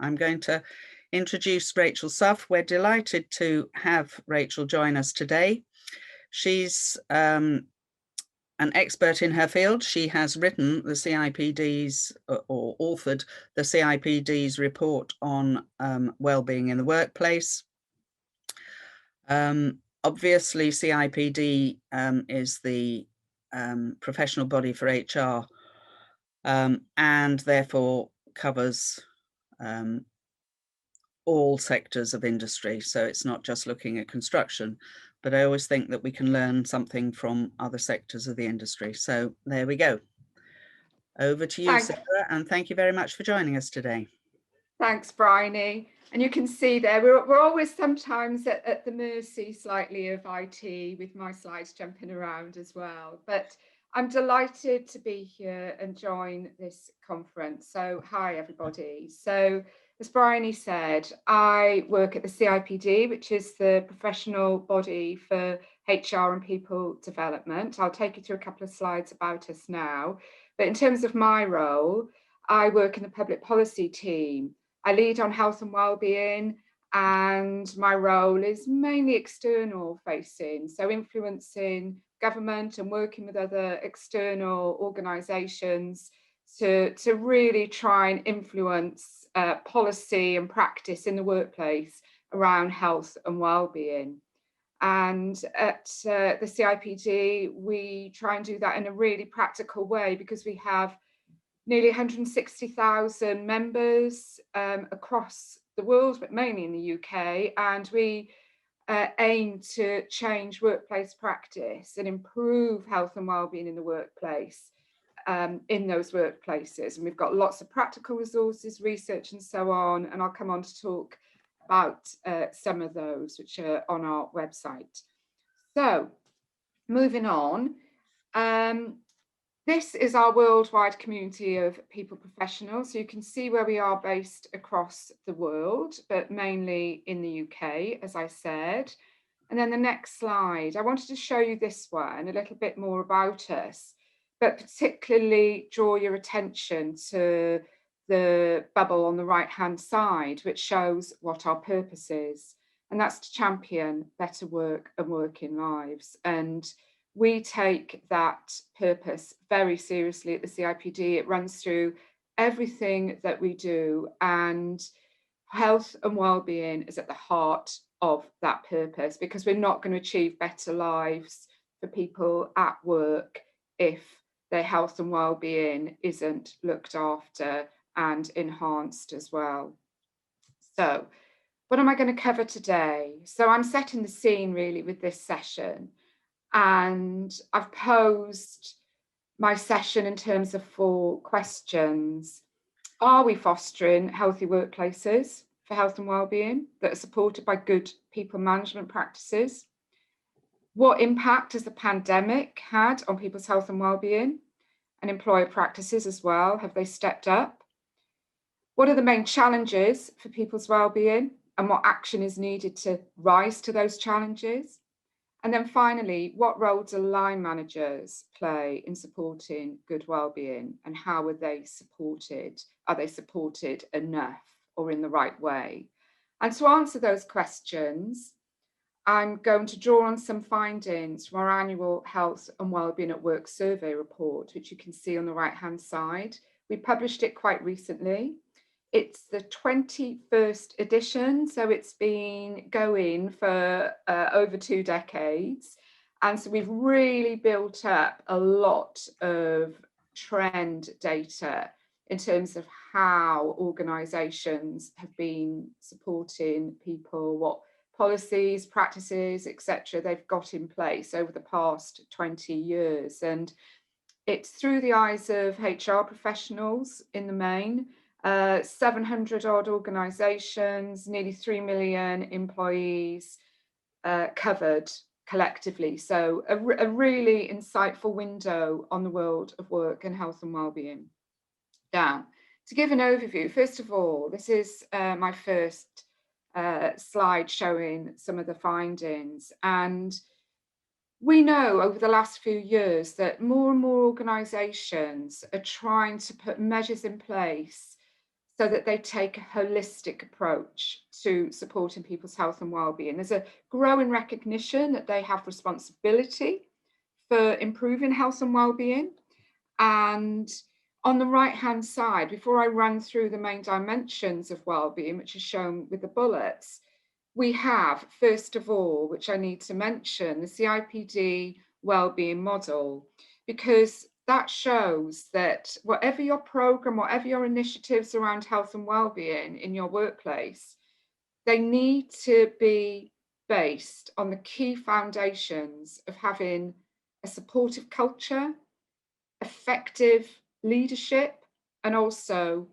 I'm going to introduce Rachel Suff. We're delighted to have Rachel join us today. She's an expert in her field. She has written the CIPD's or authored the CIPD's report on wellbeing in the workplace. Obviously, CIPD is the professional body for HR and therefore covers all sectors of industry. So it's not just looking at construction, but I always think that we can learn something from other sectors of the industry. So there we go. Over to you, Sarah, and thank you very much for joining us today. Thanks, Bryony. And you can see there, we're always sometimes at the mercy slightly of IT with my slides jumping around as well. But I'm delighted to be here and join this conference. So hi, everybody. So as Bryony said, I work at the CIPD, which is the professional body for HR and people development. I'll take you through a couple of slides about us now. But in terms of my role, I work in the public policy team. I lead on health and wellbeing, and my role is mainly external facing, so influencing government and working with other external organisations to really try and influence policy and practice in the workplace around health and wellbeing. And at the CIPD, we try and do that in a really practical way because we have nearly 160,000 members across the world, but mainly in the UK. And we aim to change workplace practice and improve health and wellbeing in the workplace, in those workplaces. And we've got lots of practical resources, research and so on. And I'll come on to talk about some of those which are on our website. So moving on. This is our worldwide community of people professionals. So you can see where we are based across the world, but mainly in the UK, as I said. And then the next slide, I wanted to show you this one, a little bit more about us, but particularly draw your attention to the bubble on the right-hand side, which shows what our purpose is. And that's to champion better work and working lives. And we take that purpose very seriously at the CIPD. It runs through everything that we do, and health and wellbeing is at the heart of that purpose, because we're not going to achieve better lives for people at work if their health and wellbeing isn't looked after and enhanced as well. So what am I going to cover today? So I'm setting the scene really with this session. And I've posed my session in terms of 4 questions. Are we fostering healthy workplaces for health and wellbeing that are supported by good people management practices? What impact has the pandemic had on people's health and wellbeing and employer practices as well? Have they stepped up? What are the main challenges for people's wellbeing, and what action is needed to rise to those challenges? And then finally, what role do line managers play in supporting good wellbeing, and how are they supported? Are they supported enough or in the right way? And to answer those questions, I'm going to draw on some findings from our annual Health and Wellbeing at Work survey report, which you can see on the right-hand side. We published it quite recently. It's the 21st edition, so it's been going for over 2 decades. And so we've really built up a lot of trend data in terms of how organisations have been supporting people, what policies, practices, etc. they've got in place over the past 20 years. And it's through the eyes of HR professionals in the main. 700 odd organisations, nearly 3 million employees covered collectively. So a really insightful window on the world of work and health and wellbeing. Now, to give an overview, first of all, this is my first slide showing some of the findings. And we know over the last few years that more and more organisations are trying to put measures in place so that they take a holistic approach to supporting people's health and well-being. There's a growing recognition that they have responsibility for improving health and well-being. And on the right-hand side, before I run through the main dimensions of well-being, which is shown with the bullets, we have, first of all, which I need to mention, the CIPD well-being model, because that shows that whatever your program, whatever your initiatives around health and well-being in your workplace, they need to be based on the key foundations of having a supportive culture, effective leadership, and also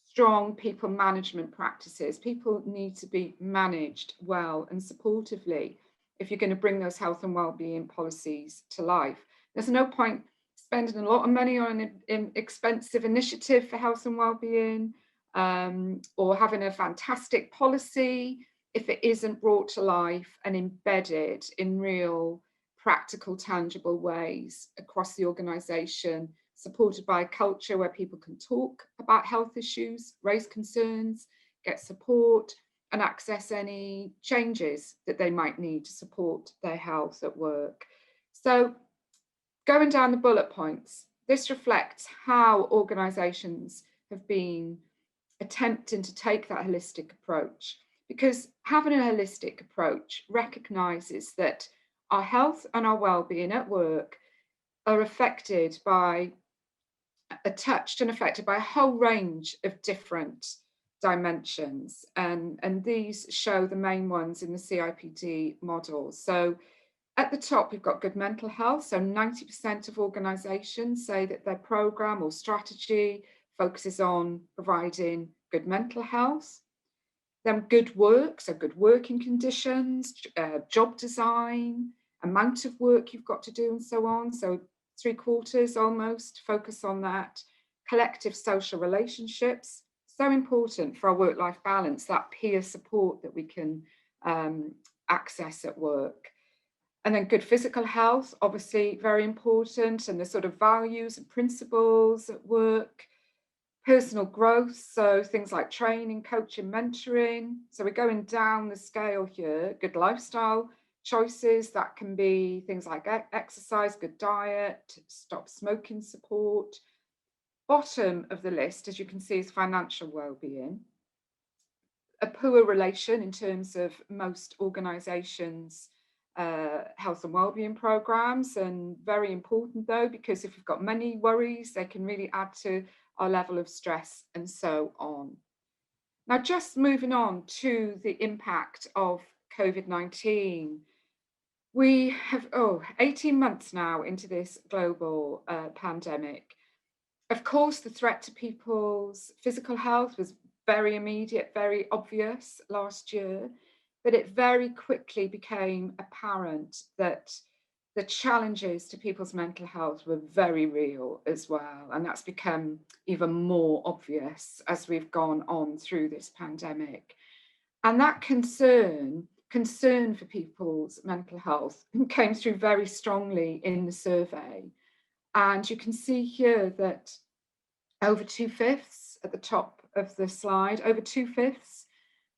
strong people management practices. People need to be managed well and supportively if you're going to bring those health and well-being policies to life. There's no point spending a lot of money on an expensive initiative for health and well-being, or having a fantastic policy if it isn't brought to life and embedded in real, practical, tangible ways across the organisation, supported by a culture where people can talk about health issues, raise concerns, get support, and access any changes that they might need to support their health at work. So, going down the bullet points, this reflects how organisations have been attempting to take that holistic approach, because having a holistic approach recognises that our health and our well-being at work are affected by touched and affected by a whole range of different dimensions, and these show the main ones in the CIPD model. So at the top, we've got good mental health. So 90% of organisations say that their programme or strategy focuses on providing good mental health. Then good work, so good working conditions, job design, amount of work you've got to do, and so on. So 3/4 almost focus on that. Collective social relationships, so important for our work-life balance, that peer support that we can access at work. And then good physical health, obviously very important, and the sort of values and principles at work. Personal growth, so things like training, coaching, mentoring. So we're going down the scale here. Good lifestyle choices, that can be things like exercise, good diet, stop smoking support. Bottom of the list, as you can see, is financial well-being. A poor relation in terms of most organisations' health and wellbeing programs, and very important though, because if we've got many worries, they can really add to our level of stress and so on. Now, just moving on to the impact of COVID-19. We have 18 months now into this global pandemic. Of course, the threat to people's physical health was very immediate, very obvious last year, but it very quickly became apparent that the challenges to people's mental health were very real as well. And that's become even more obvious as we've gone on through this pandemic. And that concern for people's mental health came through very strongly in the survey. And you can see here that over 2/5 at the top of the slide, over 2/5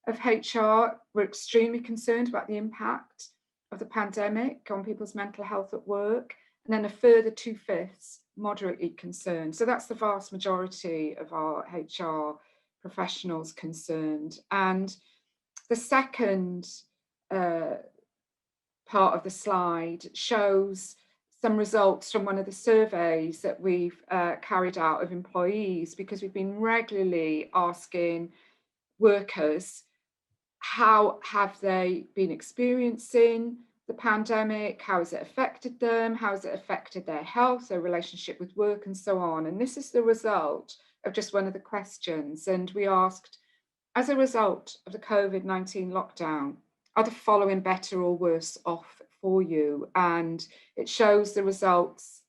of HR were extremely concerned about the impact of the pandemic on people's mental health at work, and then a further 2/5 moderately concerned. So that's the vast majority of our HR professionals concerned. And the second part of the slide shows some results from one of the surveys that we've carried out of employees, because we've been regularly asking workers, how have they been experiencing the pandemic? How has it affected them? How has it affected their health, their relationship with work, and so on? And this is the result of just one of the questions. And we asked, as a result of the COVID-19 lockdown, are the following better or worse off for you? And it shows the results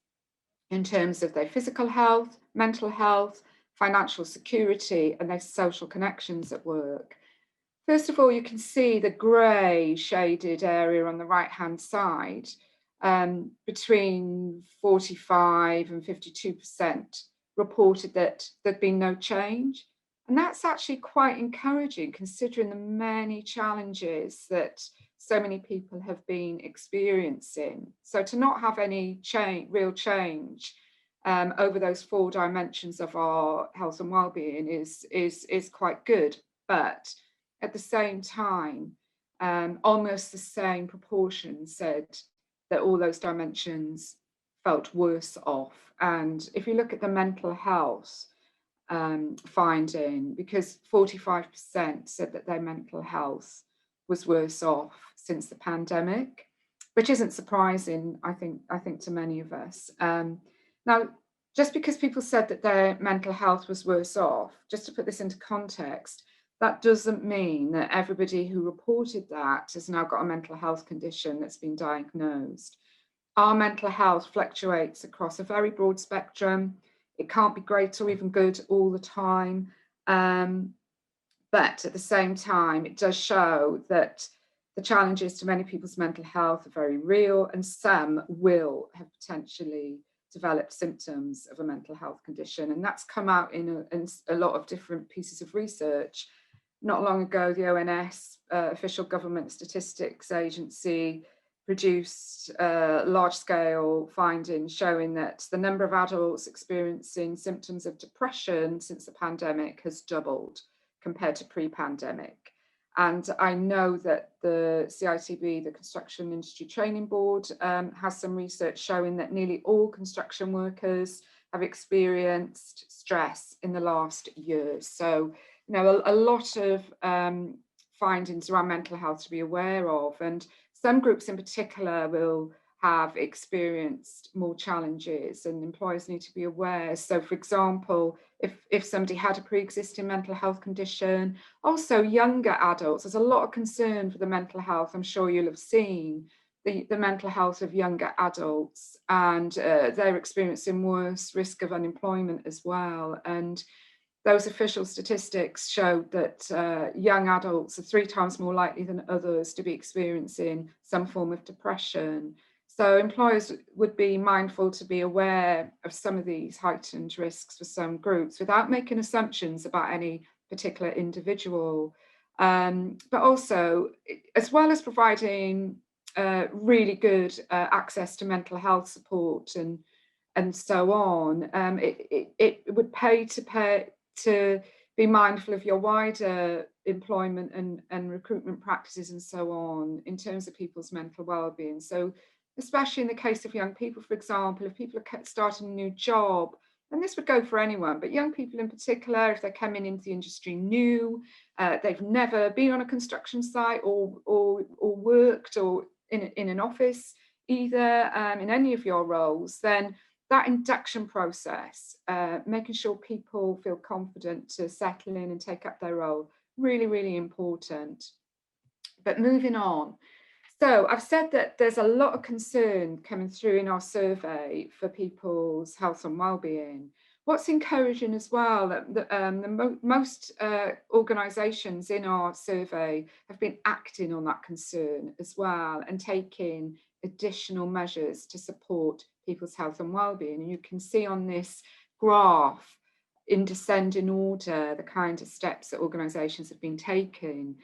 in terms of their physical health, mental health, financial security, and their social connections at work. First of all, you can see the grey shaded area on the right-hand side, between 45 and 52% reported that there'd been no change. And that's actually quite encouraging, considering the many challenges that so many people have been experiencing. So to not have any real change over those 4 dimensions of our health and well-being is quite good. But at the same time, almost the same proportion said that all those dimensions felt worse off. And if you look at the mental health finding, because 45% said that their mental health was worse off since the pandemic, which isn't surprising, I think to many of us. Now, just because people said that their mental health was worse off, just to put this into context, that doesn't mean that everybody who reported that has now got a mental health condition that's been diagnosed. Our mental health fluctuates across a very broad spectrum. It can't be great or even good all the time. But at the same time, it does show that the challenges to many people's mental health are very real, and some will have potentially developed symptoms of a mental health condition. And that's come out in a lot of different pieces of research. Not long ago, the ONS, Official Government Statistics Agency, produced large-scale findings showing that the number of adults experiencing symptoms of depression since the pandemic has doubled compared to pre-pandemic. And I know that the CIPD, the Construction Industry Training Board, has some research showing that nearly all construction workers have experienced stress in the last year. So, you know, a lot of findings around mental health to be aware of. And some groups in particular will have experienced more challenges, and employers need to be aware. So, for example, if somebody had a pre-existing mental health condition, also younger adults, there's a lot of concern for the mental health. I'm sure you'll have seen the mental health of younger adults, and they're experiencing worse risk of unemployment as well. And those official statistics showed that young adults are 3 times more likely than others to be experiencing some form of depression. So employers would be mindful to be aware of some of these heightened risks for some groups without making assumptions about any particular individual. But also, as well as providing really good access to mental health support and so on, it would pay to be mindful of your wider employment and recruitment practices and so on in terms of people's mental well-being. So especially in the case of young people, for example, if people are starting a new job, and this would go for anyone, but young people in particular, if they're coming into the industry new, they've never been on a construction site or worked or in an office either, in any of your roles, then that induction process, making sure people feel confident to settle in and take up their role, really, really important. But moving on. So I've said that there's a lot of concern coming through in our survey for people's health and well-being. What's encouraging as well, that most organisations in our survey have been acting on that concern as well and taking additional measures to support people's health and well-being. And you can see on this graph in descending order the kind of steps that organisations have been taking.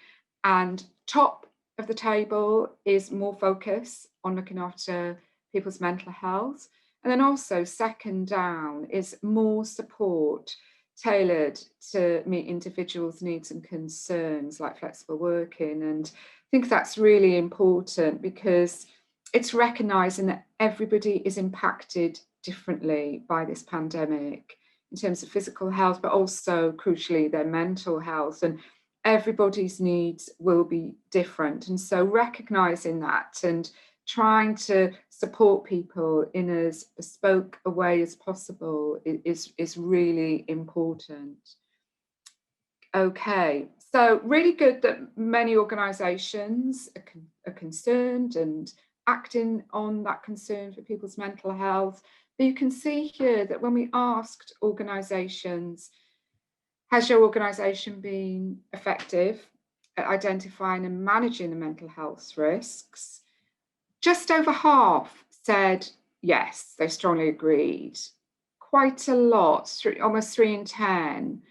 And top of the table is more focus on looking after people's mental health. And then also second down is more support tailored to meet individuals' needs and concerns, like flexible working. And I think that's really important because it's recognising that everybody is impacted differently by this pandemic in terms of physical health, but also crucially their mental health. And everybody's needs will be different. And so recognising that and trying to support people in as bespoke a way as possible is really important. Okay, so really good that many organisations are concerned and acting on that concern for people's mental health. But you can see here that when we asked organisations, has your organisation been effective at identifying and managing the mental health risks? Just over half said yes, they strongly agreed. Quite a lot, almost 3 in 10,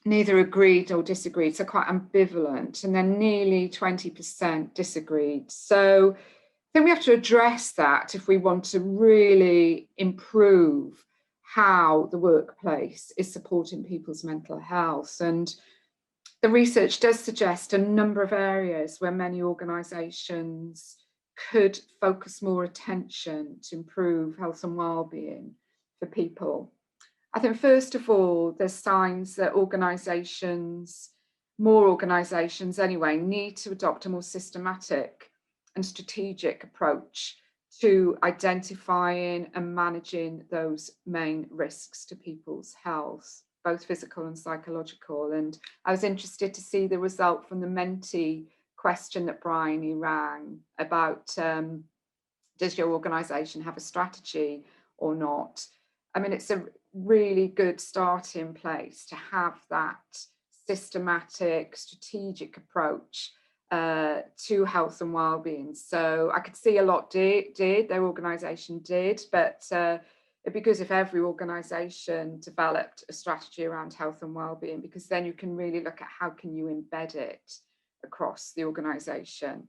neither agreed or disagreed, so quite ambivalent, and then nearly 20% disagreed. So I think we have to address that if we want to really improve how the workplace is supporting people's mental health. And the research does suggest a number of areas where many organisations could focus more attention to improve health and well-being for people. I think first of all, there's signs that more organisations anyway, need to adopt a more systematic and strategic approach to identifying and managing those main risks to people's health, both physical and psychological. And I was interested to see the result from the Menti question that Bryony rang about, does your organisation have a strategy or not? I mean, it's a really good starting place to have that systematic, strategic approach to health and well-being. So I could see a lot their organisation did, but it'd be good if every organisation developed a strategy around health and well-being, because then you can really look at how can you embed it across the organisation.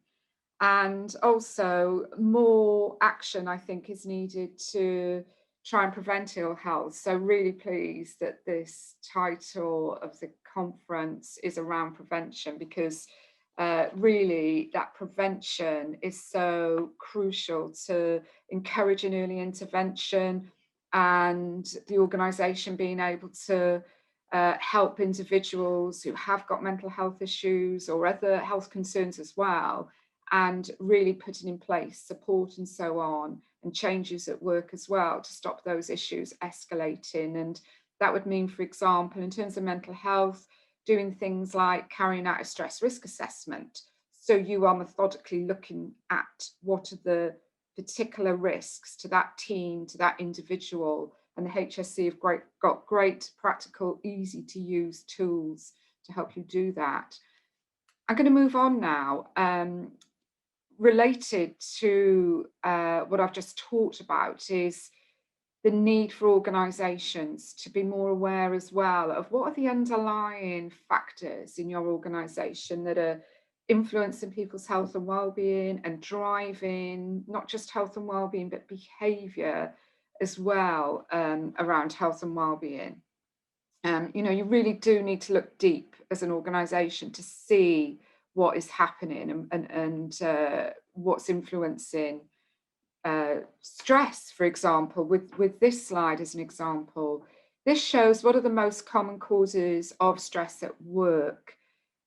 And also more action, I think, is needed to try and prevent ill health. So really pleased that this title of the conference is around prevention, because really that prevention is so crucial to encouraging early intervention, and the organisation being able to help individuals who have got mental health issues or other health concerns as well, and really putting in place support and so on, and changes at work as well to stop those issues escalating. And that would mean, for example, in terms of mental health, doing things like carrying out a stress risk assessment. So you are methodically looking at what are the particular risks to that team, to that individual, and the HSC have got great practical, easy to use tools to help you do that. I'm going to move on now. Related to what I've just talked about is the need for organisations to be more aware as well of what are the underlying factors in your organisation that are influencing people's health and well-being and driving not just health and well-being but behaviour as well around health and well-being. You know, you really do need to look deep as an organisation to see what is happening and what's influencing stress, for example. With this slide as an example, this shows what are the most common causes of stress at work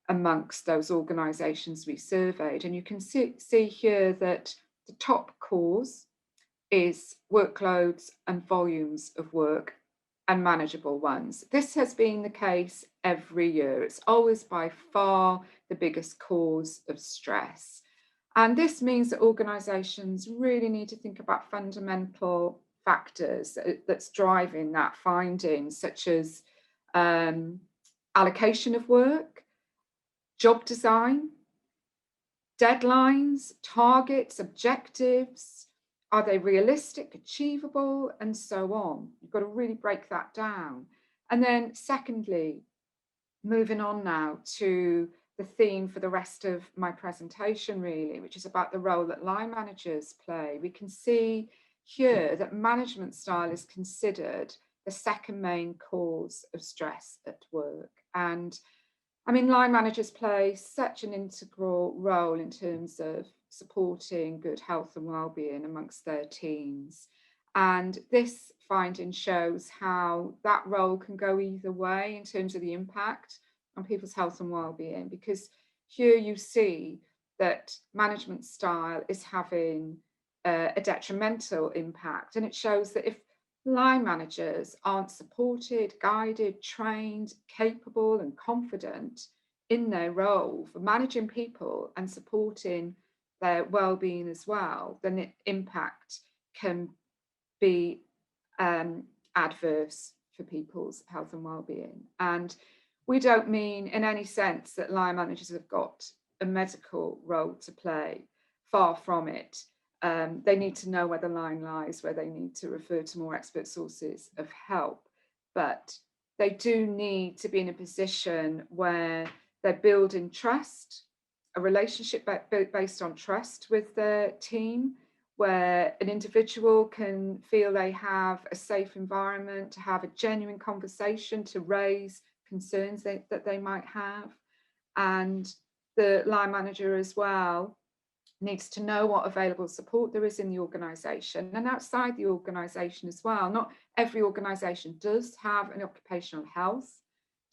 amongst those organisations we surveyed. And you can see here that the top cause is workloads and volumes of work, and manageable ones. This has been the case every year. It's always by far the biggest cause of stress. And this means that organisations really need to think about fundamental factors that's driving that finding, such as allocation of work, job design, deadlines, targets, objectives. Are they realistic, achievable, and so on? You've got to really break that down. And then secondly, moving on now to the theme for the rest of my presentation, really, which is about the role that line managers play. We can see here that management style is considered the second main cause of stress at work. And I mean, line managers play such an integral role in terms of supporting good health and well-being amongst their teams. And this finding shows how that role can go either way in terms of the impact on people's health and well-being, because here you see that management style is having a detrimental impact. And it shows that if line managers aren't supported, guided, trained, capable and confident in their role for managing people and supporting their well-being as well, then the impact can be adverse for people's health and well-being. And we don't mean in any sense that line managers have got a medical role to play. Far from it. They need to know where the line lies, where they need to refer to more expert sources of help. But they do need to be in a position where they're building trust, a relationship based on trust with their team, where an individual can feel they have a safe environment to have a genuine conversation, to raise concerns that they might have. And the line manager as well needs to know what available support there is in the organisation and outside the organisation as well. Not every organisation does have an occupational health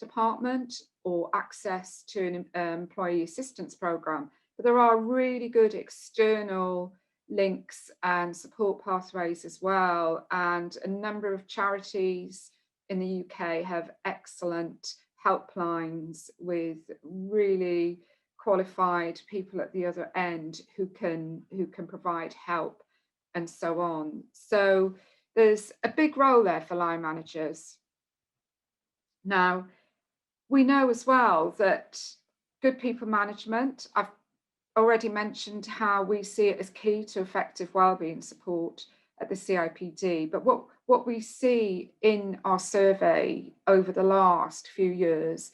department or access to an employee assistance programme, but there are really good external links and support pathways as well. And a number of charities in the UK have excellent helplines with really qualified people at the other end who can provide help and so on. So there's a big role there for line managers. Now, we know as well that good people management, I've already mentioned how we see it as key to effective wellbeing support at the CIPD, but what we see in our survey over the last few years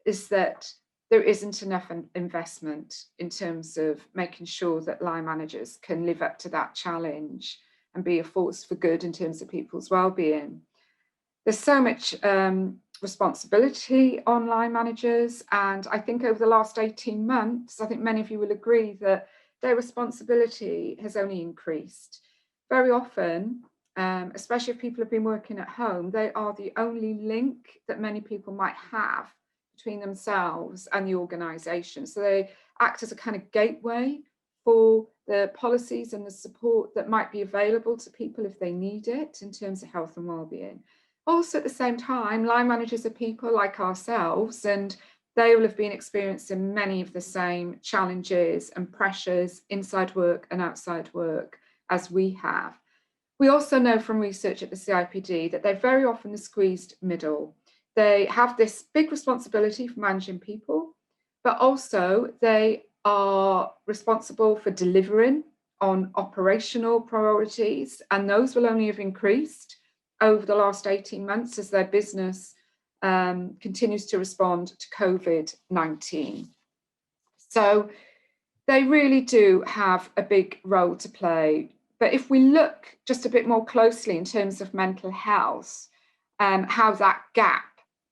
is that there isn't enough investment in terms of making sure that line managers can live up to that challenge and be a force for good in terms of people's well-being. There's so much responsibility on line managers, and I think over the last 18 months, I think many of you will agree that their responsibility has only increased. Very often, especially if people have been working at home, they are the only link that many people might have between themselves and the organisation. So they act as a kind of gateway for the policies and the support that might be available to people if they need it in terms of health and wellbeing. Also, at the same time, line managers are people like ourselves, and they will have been experiencing many of the same challenges and pressures inside work and outside work as we have. We also know from research at the CIPD that they're very often the squeezed middle. They have this big responsibility for managing people, but also they are responsible for delivering on operational priorities, and those will only have increased over the last 18 months as their business continues to respond to COVID-19. So they really do have a big role to play. But if we look just a bit more closely in terms of mental health, how that gap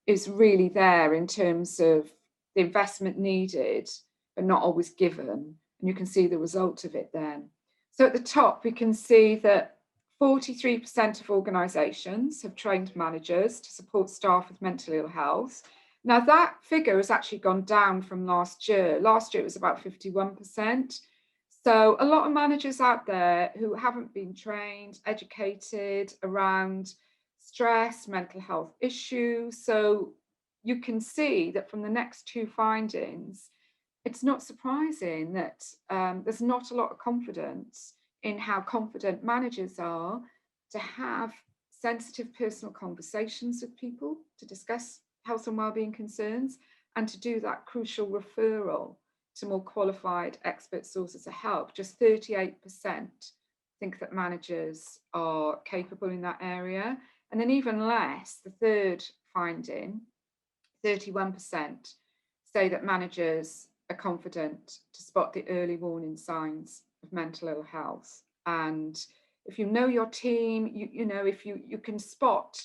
is really there in terms of the investment needed, but not always given. And you can see the result of it then. So at the top, we can see that 43% of organisations have trained managers to support staff with mental ill health. Now that figure has actually gone down from last year. Last year it was about 51%. So a lot of managers out there who haven't been trained, educated around stress, mental health issues. So you can see that from the next two findings, it's not surprising that there's not a lot of confidence in how confident managers are to have sensitive personal conversations with people, to discuss health and wellbeing concerns, and to do that crucial referral to more qualified expert sources of help. Just 38% think that managers are capable in that area. And then even less, the third finding, 31% say that managers are confident to spot the early warning signs of mental ill health. And if you know your team, you know, if you can spot,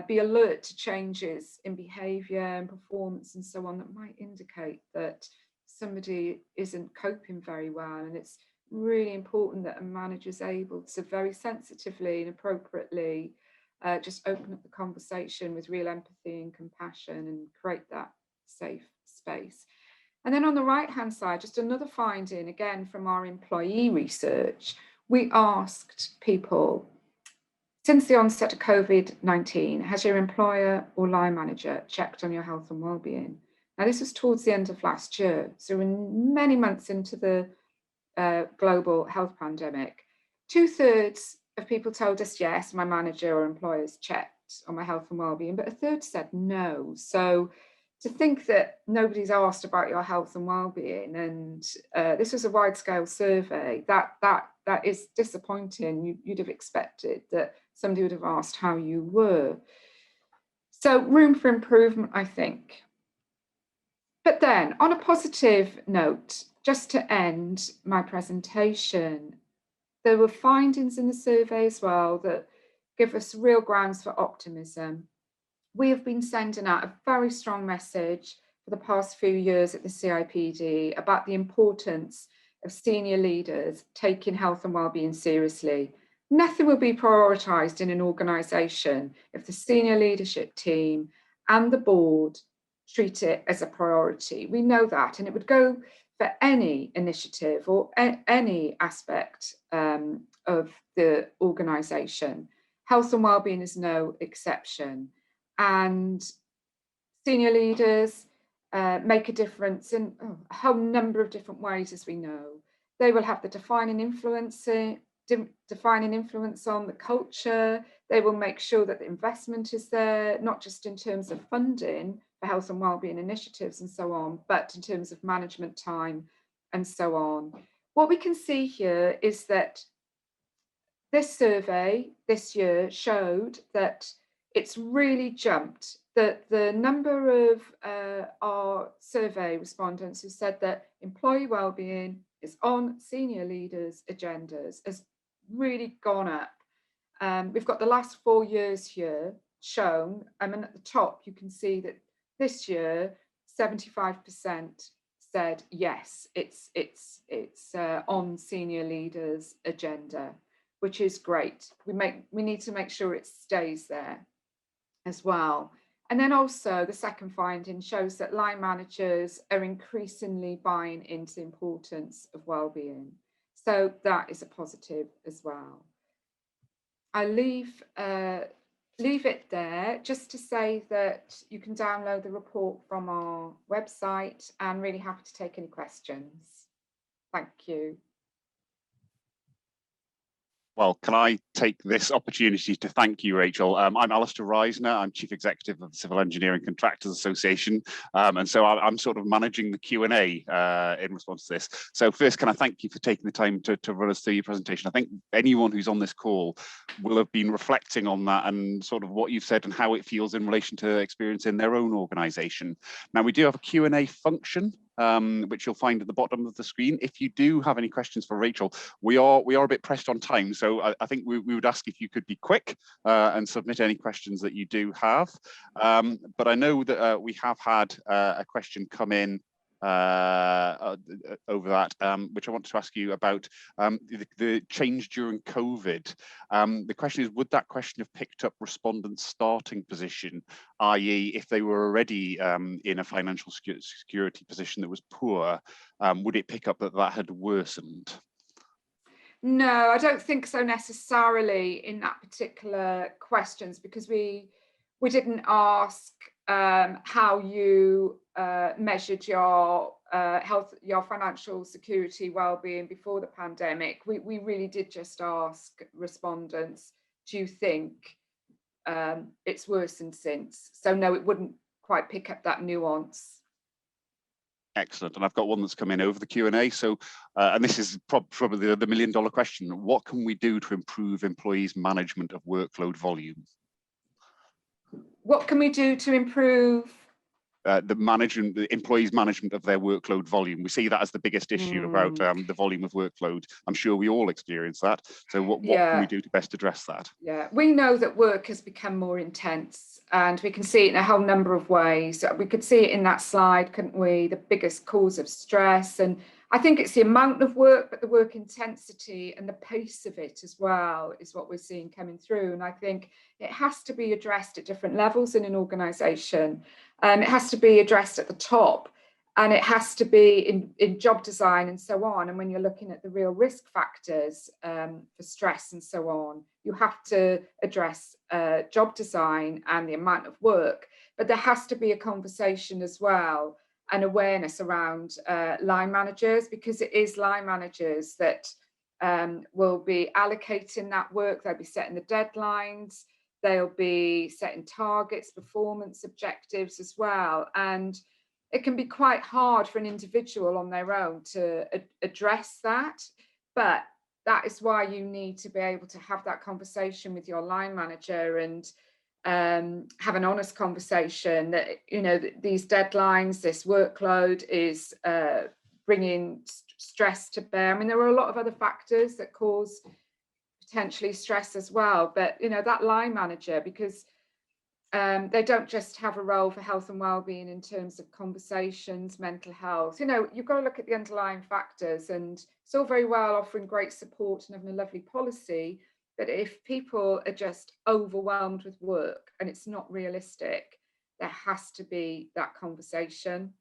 be alert to changes in behaviour and performance and so on that might indicate that somebody isn't coping very well. And it's really important that a manager is able to very sensitively and appropriately just open up the conversation with real empathy and compassion and create that safe space. And then on the right-hand side, just another finding, again, from our employee research, we asked people, since the onset of COVID-19, has your employer or line manager checked on your health and wellbeing? Now, this was towards the end of last year, so in many months into the global health pandemic. 2/3 of people told us, yes, my manager or employers checked on my health and wellbeing, but a third said no. So to think that nobody's asked about your health and well-being, and this was a wide-scale survey, that is disappointing. You'd have expected that somebody would have asked how you were. So room for improvement, I think. But then on a positive note, just to end my presentation, there were findings in the survey as well that give us real grounds for optimism. We have been sending out a very strong message for the past few years at the CIPD about the importance of senior leaders taking health and wellbeing seriously. Nothing will be prioritised in an organisation if the senior leadership team and the board treat it as a priority. We know that, and it would go for any initiative or any aspect of the organisation. Health and wellbeing is no exception. And senior leaders make a difference in a whole number of different ways, as we know. They will have the defining influence on the culture. They will make sure that the investment is there, not just in terms of funding for health and wellbeing initiatives and so on, but in terms of management time and so on. What we can see here is that this survey this year showed that it's really jumped, that the number of our survey respondents who said that employee wellbeing is on senior leaders' agendas has really gone up. We've got the last 4 years here shown, and at the top you can see that this year 75% said yes, it's on senior leaders' agenda, which is great. We need to make sure it stays there as well. And then also the second finding shows that line managers are increasingly buying into the importance of wellbeing. So that is a positive as well. I leave it there just to say that you can download the report from our website, and really happy to take any questions. Thank you. Well, can I take this opportunity to thank you, Rachel? I'm Alistair Reisner. I'm Chief Executive of the Civil Engineering Contractors Association. And so I'm sort of managing the Q&A in response to this. So first, can I thank you for taking the time to run us through your presentation? I think anyone who's on this call will have been reflecting on that and sort of what you've said and how it feels in relation to experience in their own organisation. Now, we do have a Q&A function, which you'll find at the bottom of the screen. If you do have any questions for Rachel, we are a bit pressed on time, so I think we would ask if you could be quick and submit any questions that you do have. But I know that we have had a question come in over that, which I want to ask you about the change during COVID. The question is, would that question have picked up respondents' starting position, i.e. if they were already in a financial security position that was poor, would it pick up that had worsened? No, I don't think so necessarily in that particular questions, because we didn't ask how you measured your health, your financial security well-being before the pandemic. We really did just ask respondents, do you think it's worsened since? So no, it wouldn't quite pick up that nuance. Excellent. And I've got one that's come in over the Q&A. So, and this is probably the million-dollar question. What can we do to improve employees' management of workload volume? What can we do to improve? The employees' management of their workload volume. We see that as the biggest issue about the volume of workload. I'm sure we all experience that. So what can we do to best address that? Yeah, we know that work has become more intense, and we can see it in a whole number of ways. We could see it in that slide, couldn't we? The biggest cause of stress. And I think it's the amount of work, but the work intensity and the pace of it as well is what we're seeing coming through. And I think it has to be addressed at different levels in an organisation. It has to be addressed at the top, and it has to be in job design and so on. And when you're looking at the real risk factors for stress and so on, you have to address job design and the amount of work. But there has to be a conversation as well, and awareness around line managers, because it is line managers that will be allocating that work. They'll be setting the deadlines. They'll be setting targets, performance objectives as well. And it can be quite hard for an individual on their own to address that. But that is why you need to be able to have that conversation with your line manager and have an honest conversation that, you know, these deadlines, this workload is bringing stress to bear. I mean, there are a lot of other factors that cause potentially stress as well, but, you know, that line manager, because they don't just have a role for health and well-being in terms of conversations, mental health. You know, you've got to look at the underlying factors, and it's all very well offering great support and having a lovely policy, but if people are just overwhelmed with work and it's not realistic, there has to be that conversation.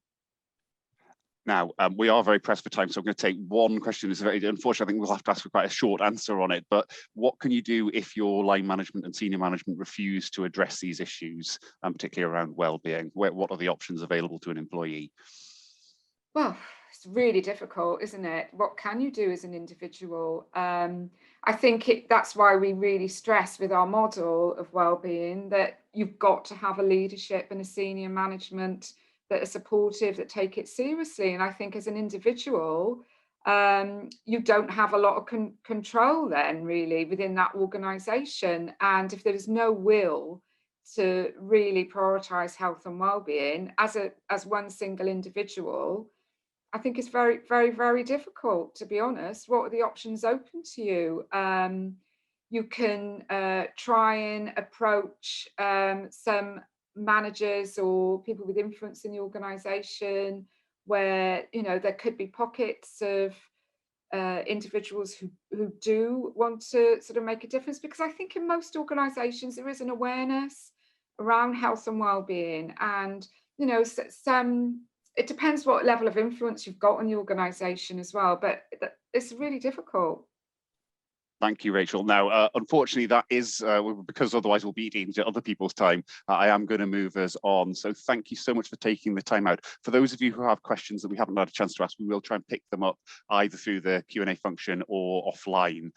Now, we are very pressed for time, so I'm going to take one question. It's very unfortunate. I think we'll have to ask for quite a short answer on it. But what can you do if your line management and senior management refuse to address these issues, particularly around well-being? What are the options available to an employee? Well, it's really difficult, isn't it? What can you do as an individual? I think that's why we really stress with our model of well-being that you've got to have a leadership and a senior management that are supportive, that take it seriously. And I think as an individual, you don't have a lot of control then really within that organisation. And if there is no will to really prioritise health and well-being as one single individual, I think it's very, very, very difficult, to be honest. What are the options open to you? You can try and approach some managers or people with influence in the organisation where, you know, there could be pockets of individuals who do want to sort of make a difference, because I think in most organisations there is an awareness around health and well-being, and, you know, it depends what level of influence you've got on the organisation as well, but it's really difficult. Thank you, Rachel. Now, unfortunately, that is because otherwise we'll be eating into other people's time. I am going to move us on. So thank you so much for taking the time out. For those of you who have questions that we haven't had a chance to ask, we will try and pick them up either through the Q&A function or offline.